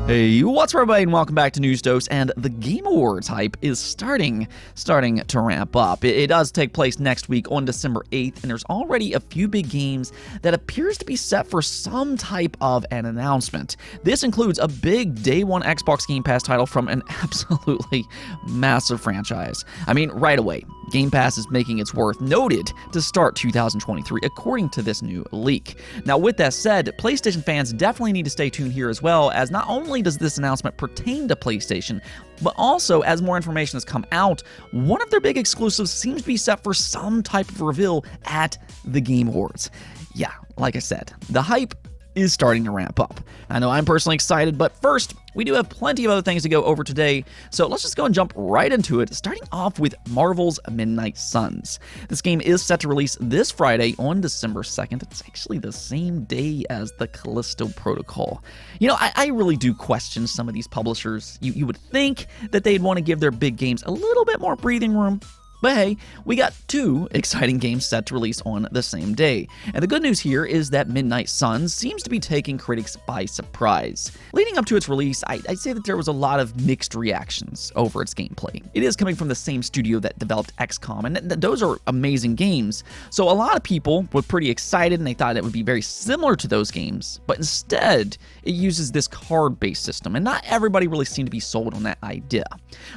Hey, what's up everybody, and welcome back to News Dose. And the Game Awards hype is starting to ramp up. It does take place next week on December 8th, and there's already a few big games that appears to be set for some type of an announcement. This includes a big day one Xbox Game Pass title from an absolutely massive franchise. I mean, right away, Game Pass is making its worth noted to start 2023, according to this new leak. Now, with that said, PlayStation fans definitely need to stay tuned here as well, as not only does this announcement pertain to PlayStation, but also, as more information has come out, one of their big exclusives seems to be set for some type of reveal at the Game Awards. Yeah, like I said, the hype is starting to ramp up. I know I'm personally excited, but first, we do have plenty of other things to go over today, so let's just go and jump right into it, starting off with Marvel's Midnight Suns. This game is set to release this Friday on December 2nd. It's actually the same day as the Callisto Protocol. You know, I really do question some of these publishers. You would think that they'd want to give their big games a little bit more breathing room, but hey, we got two exciting games set to release on the same day. And the good news here is that Midnight Suns seems to be taking critics by surprise. Leading up to its release, I'd say that there was a lot of mixed reactions over its gameplay. It is coming from the same studio that developed XCOM, and those are amazing games. So a lot of people were pretty excited and they thought it would be very similar to those games, but instead, it uses this card-based system, and not everybody really seemed to be sold on that idea.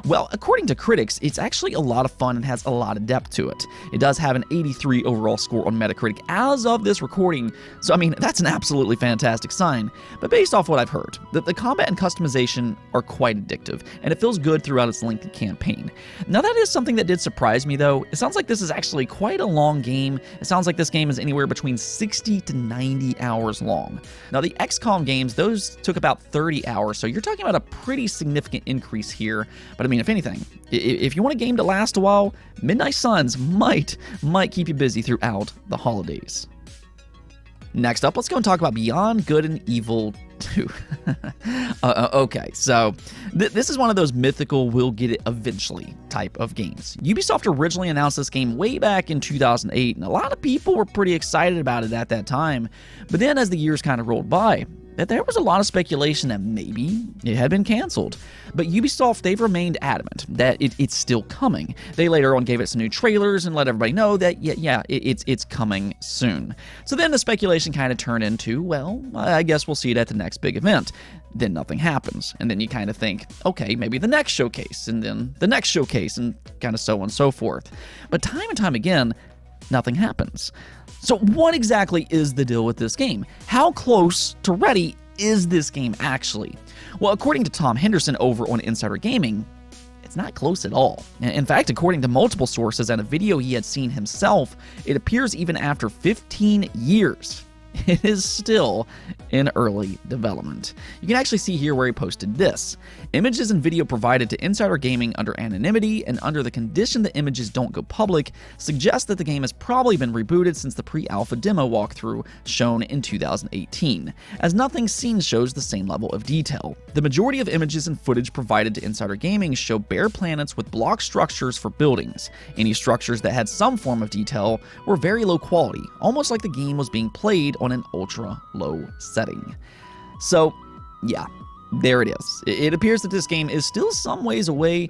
Well, according to critics, it's actually a lot of fun and has a lot of depth to it. It does have an 83 overall score on Metacritic as of this recording, so I mean, that's an absolutely fantastic sign. But based off what I've heard, the combat and customization are quite addictive, and it feels good throughout its lengthy campaign. Now that is something that did surprise me though. It sounds like this is actually quite a long game. It sounds like this game is anywhere between 60 to 90 hours long. Now the XCOM games, those took about 30 hours, so you're talking about a pretty significant increase here. But I mean, if anything, if you want a game to last a while, Midnight Suns might keep you busy throughout the holidays. Next up, let's go and talk about Beyond Good and Evil 2. Okay, so this is one of those mythical we'll get it eventually type of games. Ubisoft originally announced this game way back in 2008, and a lot of people were pretty excited about it at that time. But then as the years kind of rolled by, that there was a lot of speculation that maybe it had been canceled. But Ubisoft, they've remained adamant that it's still coming. They later on gave it some new trailers and let everybody know that, it's coming soon. So then the speculation kind of turned into, well, I guess we'll see it at the next big event. Then nothing happens. And then you kind of think, okay, maybe the next showcase, and then the next showcase, and kind of so on and so forth. But time and time again, nothing happens. So what exactly is the deal with this game? How close to ready is this game actually? Well, according to Tom Henderson over on Insider Gaming, it's not close at all. In fact, according to multiple sources and a video he had seen himself, it appears even after 15 years, it is still in early development. You can actually see here where he posted this. Images and video provided to Insider Gaming under anonymity and under the condition the images don't go public suggest that the game has probably been rebooted since the pre-alpha demo walkthrough shown in 2018, as nothing seen shows the same level of detail. The majority of images and footage provided to Insider Gaming show bare planets with block structures for buildings. Any structures that had some form of detail were very low quality, almost like the game was being played on an ultra-low setting. So, yeah, there it is. It appears that this game is still some ways away,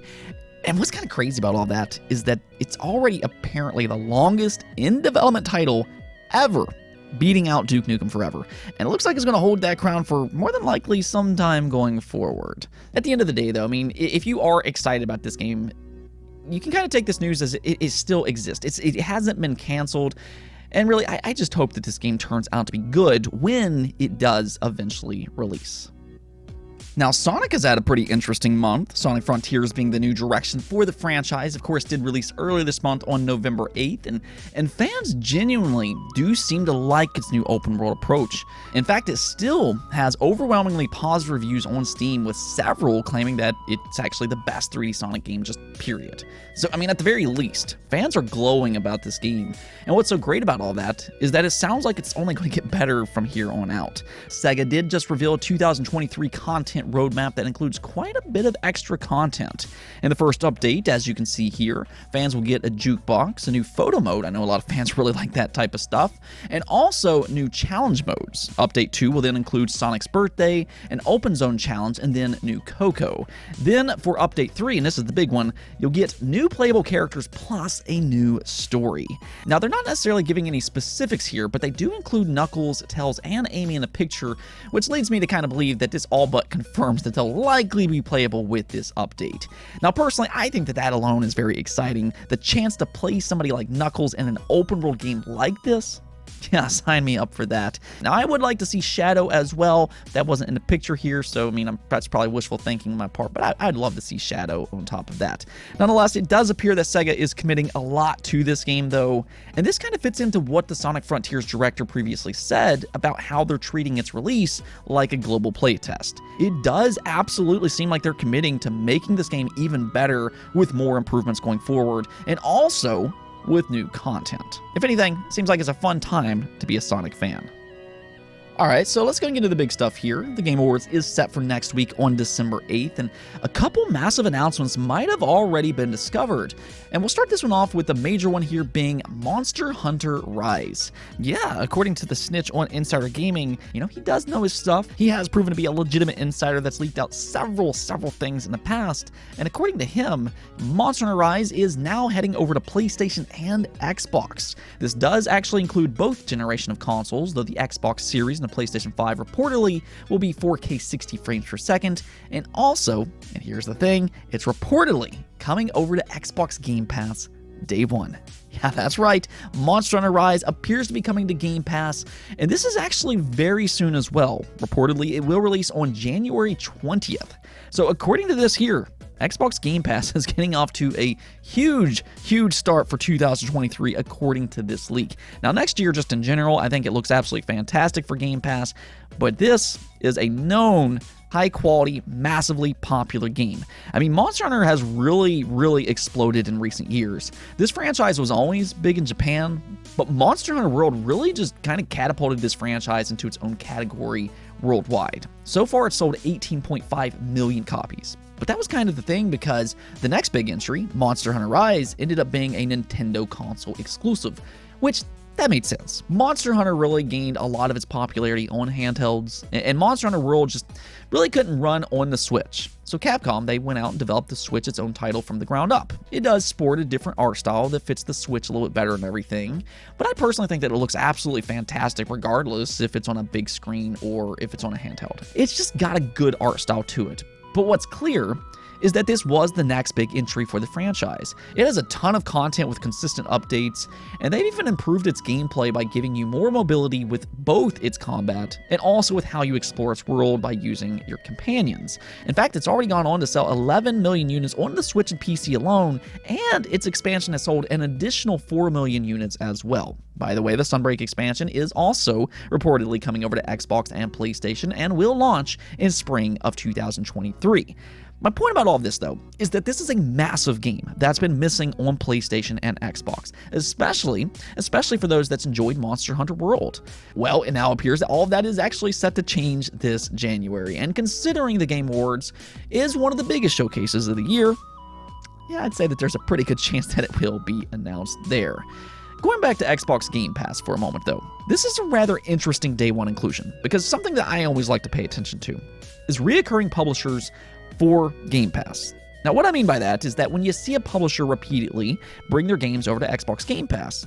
and what's kind of crazy about all that is that it's already apparently the longest in-development title ever, beating out Duke Nukem Forever, and it looks like it's going to hold that crown for more than likely some time going forward. At the end of the day, though, I mean, if you are excited about this game, you can kind of take this news as it still exists. It hasn't been canceled. And really, I just hope that this game turns out to be good when it does eventually release. Now, Sonic has had a pretty interesting month. Sonic Frontiers being the new direction for the franchise, of course, did release earlier this month on November 8th, and fans genuinely do seem to like its new open world approach. In fact, it still has overwhelmingly positive reviews on Steam, with several claiming that it's actually the best 3D Sonic game, just period. So, I mean, at the very least, fans are glowing about this game. And what's so great about all that is that it sounds like it's only going to get better from here on out. Sega did just reveal a 2023 content content roadmap that includes quite a bit of extra content. In the first update, as you can see here, fans will get a jukebox, a new photo mode — I know a lot of fans really like that type of stuff — and also new challenge modes. Update 2 will then include Sonic's birthday, an open zone challenge, and then new Coco. Then for Update 3, and this is the big one, you'll get new playable characters plus a new story. Now, they're not necessarily giving any specifics here, but they do include Knuckles, Tails, and Amy in the picture, which leads me to kind of believe that this all but confirms that they'll likely be playable with this update. Now, personally, I think that alone is very exciting. The chance to play somebody like Knuckles in an open world game like this, yeah, sign me up for that. Now, I would like to see Shadow as well. That wasn't in the picture here, so I mean, that's probably wishful thinking on my part, but I'd love to see Shadow on top of that. Nonetheless, it does appear that Sega is committing a lot to this game, though, and this kind of fits into what the Sonic Frontiers director previously said about how they're treating its release like a global playtest. It does absolutely seem like they're committing to making this game even better with more improvements going forward, and also with new content. If anything, it seems like it's a fun time to be a Sonic fan. Alright, so let's go and get into the big stuff here. The Game Awards is set for next week on December 8th, and a couple massive announcements might have already been discovered. And we'll start this one off with the major one here being Monster Hunter Rise. Yeah, according to the snitch on Insider Gaming, he does know his stuff. He has proven to be a legitimate insider that's leaked out several things in the past, and according to him, Monster Hunter Rise is now heading over to PlayStation and Xbox. This does actually include both generation of consoles, though the Xbox Series and the PlayStation 5 reportedly will be 4K 60 frames per second, and also, and here's the thing, it's reportedly coming over to Xbox Game Pass day one. Yeah, that's right, Monster Hunter Rise appears to be coming to Game Pass, and this is actually very soon as well. Reportedly, it will release on January 20th. So according to this here, Xbox Game Pass is getting off to a huge start for 2023 according to this leak. Now, next year, just in general, I think it looks absolutely fantastic for Game Pass, but this is a known high-quality, massively popular game. I mean, Monster Hunter has really exploded in recent years. This franchise was always big in Japan, but Monster Hunter World really just kind of catapulted this franchise into its own category worldwide. So far, it's sold 18.5 million copies. But that was kind of the thing, because the next big entry, Monster Hunter Rise, ended up being a Nintendo console exclusive, which that made sense. Monster Hunter really gained a lot of its popularity on handhelds, and Monster Hunter World just really couldn't run on the Switch. So Capcom, they went out and developed the Switch its own title from the ground up. It does sport a different art style that fits the Switch a little bit better and everything, but I personally think that it looks absolutely fantastic regardless if it's on a big screen or if it's on a handheld. It's just got a good art style to it. But what's clear is that this was the next big entry for the franchise. It has a ton of content with consistent updates, and they've even improved its gameplay by giving you more mobility with both its combat and also with how you explore its world by using your companions. In fact, it's already gone on to sell 11 million units on the Switch and PC alone, and its expansion has sold an additional 4 million units as well. By the way, the Sunbreak expansion is also reportedly coming over to Xbox and PlayStation and will launch in spring of 2023. My point about all of this, though, is that this is a massive game that's been missing on PlayStation and Xbox, especially for those that's enjoyed Monster Hunter World. Well, it now appears that all of that is actually set to change this January, and considering the Game Awards is one of the biggest showcases of the year, yeah, I'd say that there's a pretty good chance that it will be announced there. Going back to Xbox Game Pass for a moment, though, this is a rather interesting day one inclusion, because something that I always like to pay attention to is reoccurring publishers for Game Pass. Now, what I mean by that is that when you see a publisher repeatedly bring their games over to Xbox Game Pass,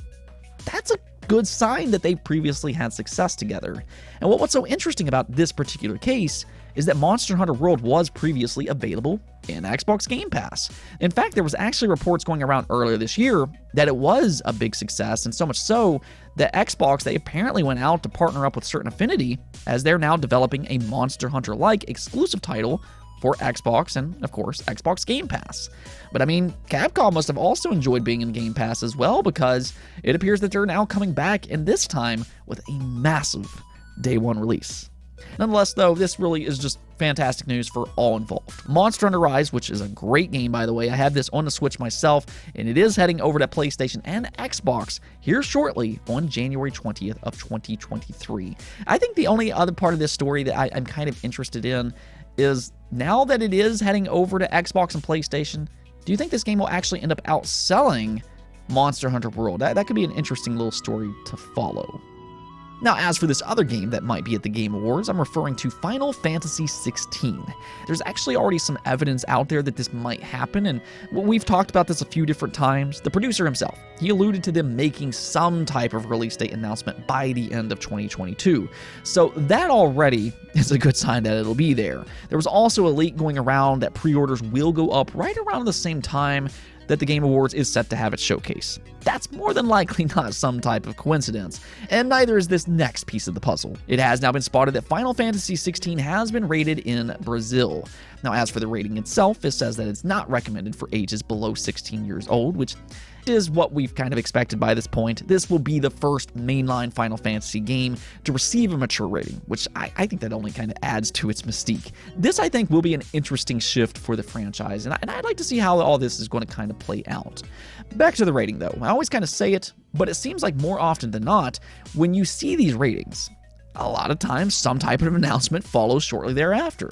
that's a good sign that they previously had success together. And what's so interesting about this particular case is that Monster Hunter World was previously available in Xbox Game Pass. In fact, there was actually reports going around earlier this year that it was a big success, and so much so that Xbox, they apparently went out to partner up with Certain Affinity, as they're now developing a Monster Hunter-like exclusive title for Xbox and, of course, Xbox Game Pass. But I mean, Capcom must have also enjoyed being in Game Pass as well, because it appears that they're now coming back, and this time with a massive day one release. Nonetheless, though, this really is just fantastic news for all involved. Monster Hunter Rise, which is a great game, by the way. I have this on the Switch myself, and it is heading over to PlayStation and Xbox here shortly on January 20th of 2023. I think the only other part of this story that I'm kind of interested in is now that it is heading over to Xbox and PlayStation, do you think this game will actually end up outselling Monster Hunter World? That could be an interesting little story to follow. Now, as for this other game that might be at the Game Awards, I'm referring to Final Fantasy XVI. There's actually already some evidence out there that this might happen, and we've talked about this a few different times. The producer himself, he alluded to them making some type of release date announcement by the end of 2022. So that already is a good sign that it'll be there. There was also a leak going around that pre-orders will go up right around the same time that the Game Awards is set to have its showcase. That's more than likely not some type of coincidence, and neither is this next piece of the puzzle. It has now been spotted that Final Fantasy XVI has been rated in Brazil. Now, as for the rating itself, it says that it's not recommended for ages below 16 years old, which is what we've kind of expected by this point. This will be the first mainline Final Fantasy game to receive a mature rating, which I think that only kind of adds to its mystique. This, I think, will be an interesting shift for the franchise, and I'd like to see how all this is going to kind of play out. Back to the rating, though. I always kind of say it, but it seems like more often than not, when you see these ratings, a lot of times some type of announcement follows shortly thereafter.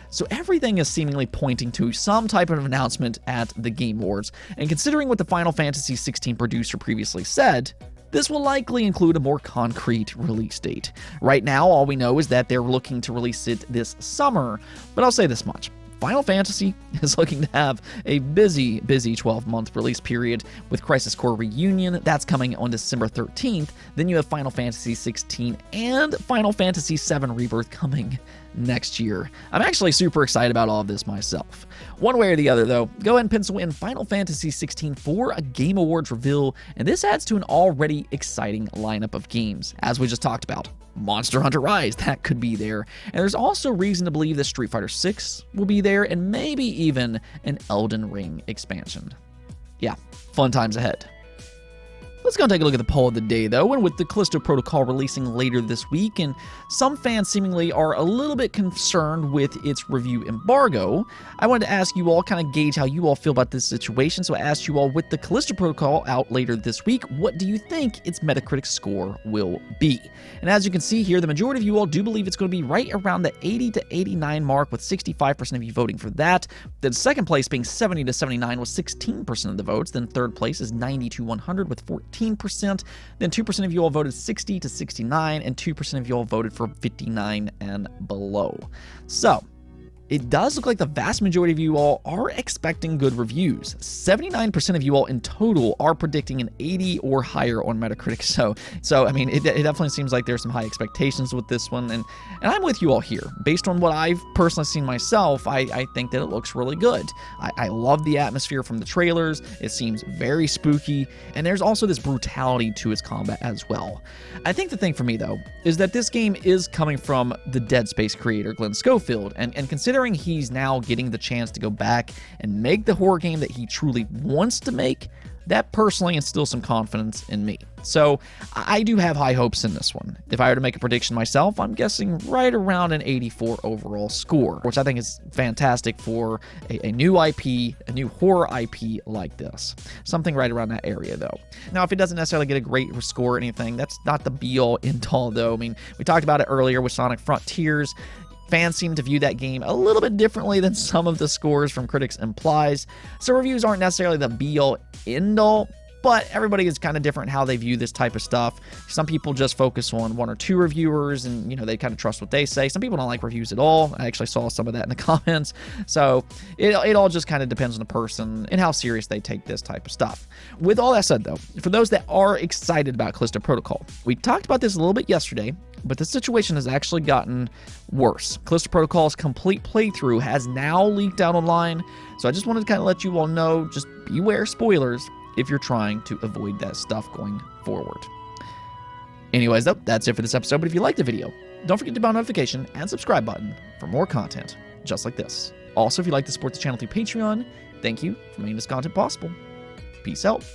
So everything is seemingly pointing to some type of announcement at the Game Awards, and considering what the Final Fantasy XVI producer previously said, this will likely include a more concrete release date. Right now, all we know is that they're looking to release it this summer, but I'll say this much. Final Fantasy is looking to have a busy 12-month release period with Crisis Core Reunion. That's coming on December 13th. Then you have Final Fantasy 16 and Final Fantasy 7 Rebirth coming next year. I'm actually super excited about all of this myself. One way or the other, though, go ahead and pencil in Final Fantasy 16 for a Game Awards reveal, and this adds to an already exciting lineup of games, as we just talked about. Monster Hunter Rise, that could be there, and there's also reason to believe that Street Fighter 6 will be there, and maybe even an Elden Ring expansion. Yeah, fun times ahead. Let's go and take a look at the poll of the day, though, and with the Callisto Protocol releasing later this week, and some fans seemingly are a little bit concerned with its review embargo, I wanted to ask you all, kind of gauge how you all feel about this situation. So I asked you all, with the Callisto Protocol out later this week, what do you think its Metacritic score will be? And as you can see here, the majority of you all do believe it's going to be right around the 80 to 89 mark, with 65% of you voting for that. Then second place being 70 to 79 with 16% of the votes. Then third place is 90 to 100 with 14%. Then 2% of you all voted 60 to 69, and 2% of you all voted for 59 and below. So it does look like the vast majority of you all are expecting good reviews. 79% of you all in total are predicting an 80 or higher on Metacritic. So I mean, it definitely seems like there's some high expectations with this one, and I'm with you all here. Based on what I've personally seen myself, I think that it looks really good. I love the atmosphere from the trailers. It seems very spooky, and there's also this brutality to its combat as well. I think the thing for me, though, is that this game is coming from the Dead Space creator, Glenn Schofield, and considering he's now getting the chance to go back and make the horror game that he truly wants to make, that personally instills some confidence in me. So I do have high hopes in this one. If I were to make a prediction myself, I'm guessing right around an 84 overall score, which I think is fantastic for a new IP, a new horror IP like this. Something right around that area, though. Now, if it doesn't necessarily get a great score or anything, that's not the be-all, end-all, though. I mean, we talked about it earlier with Sonic Frontiers. Fans seem to view that game a little bit differently than some of the scores from critics implies, so reviews aren't necessarily the be-all, end-all, but everybody is kind of different how they view this type of stuff. Some people just focus on one or two reviewers, and they kind of trust what they say. Some people don't like reviews at all. I actually saw some of that in the comments. So it all just kind of depends on the person and how serious they take this type of stuff. With all that said, though, for those that are excited about Callisto Protocol, we talked about this a little bit yesterday, but the situation has actually gotten worse. Callisto Protocol's complete playthrough has now leaked out online, so I just wanted to kind of let you all know, just beware spoilers if you're trying to avoid that stuff going forward. Anyways, though, that's it for this episode, but if you liked the video, don't forget to hit the notification and subscribe button for more content just like this. Also, if you'd like to support the channel through Patreon, thank you for making this content possible. Peace out.